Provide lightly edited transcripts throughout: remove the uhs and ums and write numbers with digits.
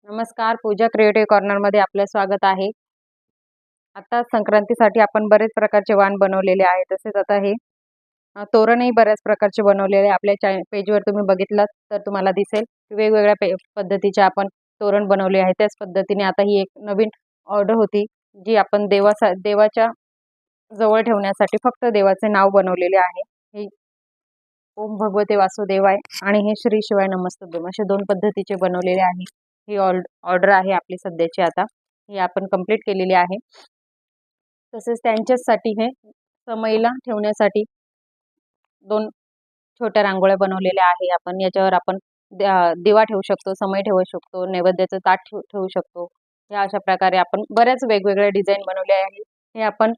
नमस्कार, पूजा क्रिएटिव्ह कॉर्नरमध्ये आपलं स्वागत आहे. आता संक्रांतीसाठी आपण बरेच प्रकारचे वाण बनवलेले आहे. तसेच आता हे तोरणही बऱ्याच प्रकारचे बनवलेले आपल्या पेजवर तुम्ही बघितलात तर तुम्हाला दिसेल. वेगवेगळ्या पद्धतीचे आपण तोरण बनवले आहे. त्याच पद्धतीने आता ही एक नवीन ऑर्डर होती, जी आपण देवाच्या जवळ ठेवण्यासाठी फक्त देवाचे नाव बनवलेले आहे. हे ओम भगवते वासुदेवाय आणि हे श्री शिवाय नमस्तुभ्यम असे दोन पद्धतीचे बनवलेले आहे. ही ऑर्डर आहे आपली सध्याची. आता ही आपण कंप्लीट केलेली आहे. तसेच त्यांच्यासाठी हे समईला ठेवण्यासाठी दोन छोट्या रांगोळ्या बनवलेल्या आहे. आपण याच्यावर आपण दिवा ठेवू शकतो, समई ठेवू शकतो, नैवेद्याचं ताट ठेवू शकतो. या अशा प्रकारे आपण बऱ्याच वेगवेगळ्या डिझाईन बनवले आहे. हे आपण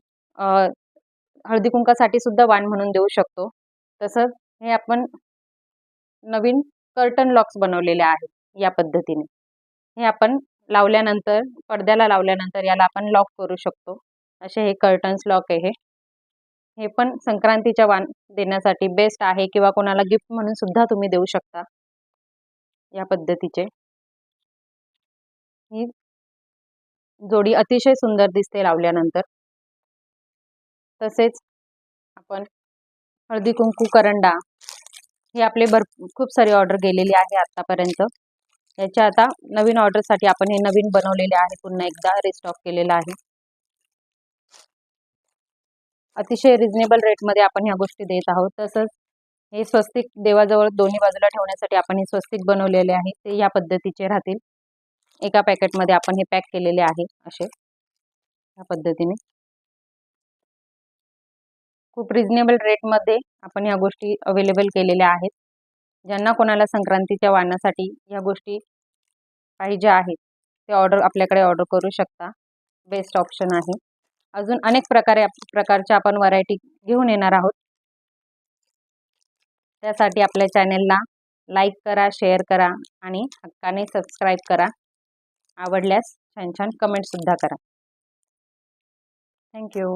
हळदी कुंकासाठी सुद्धा वाण म्हणून देऊ शकतो. तसंच हे आपण नवीन कर्टन लॉक्स बनवलेले आहेत या पद्धतीने. हे आपण लावल्यानंतर पडद्याला लावल्यानंतर याला आपण लॉक करू शकतो. असे हे कर्टन्स लॉक आहे. हे पण संक्रांतीच्या वाण देण्यासाठी बेस्ट आहे किंवा कोणाला गिफ्ट म्हणून सुद्धा तुम्ही देऊ शकता. या पद्धतीचे ही जोडी अतिशय सुंदर दिसते लावल्यानंतर. तसेच आपण हळदी कुंकू करंडा हे आपले खूप सारी ऑर्डर गेलेली आहे आतापर्यंत. याच्या आता नवीन ऑर्डरसाठी आपण हे नवीन बनवलेले आहे, पुन्हा एकदा रिस्टॉक केलेलं आहे. अतिशय रिजनेबल रेटमध्ये आपण ह्या गोष्टी देत आहोत. तसंच हे स्वस्तिक देवाजवळ दोन्ही बाजूला ठेवण्यासाठी आपण हे स्वस्तिक बनवलेले आहे. ते या पद्धतीचे राहतील. एका पॅकेटमध्ये आपण हे पॅक केलेले आहे. असे या पद्धतीने खूप रिजनेबल रेटमध्ये आपण ह्या गोष्टी अवेलेबल केलेल्या आहेत. ज्यांना कोणाला संक्रांतीच्या वाणासाठी ह्या गोष्टी पाहिजे आहेत ते आपल्याकडे ऑर्डर करू शकता. बेस्ट ऑप्शन आहे. अजून अनेक प्रकारच्या आपण व्हरायटी घेऊन येणार आहोत. त्यासाठी आपल्या चॅनेलला लाईक करा, शेअर करा आणि हक्काने सबस्क्राईब करा. आवडल्यास छान छान कमेंटसुद्धा करा. थँक्यू.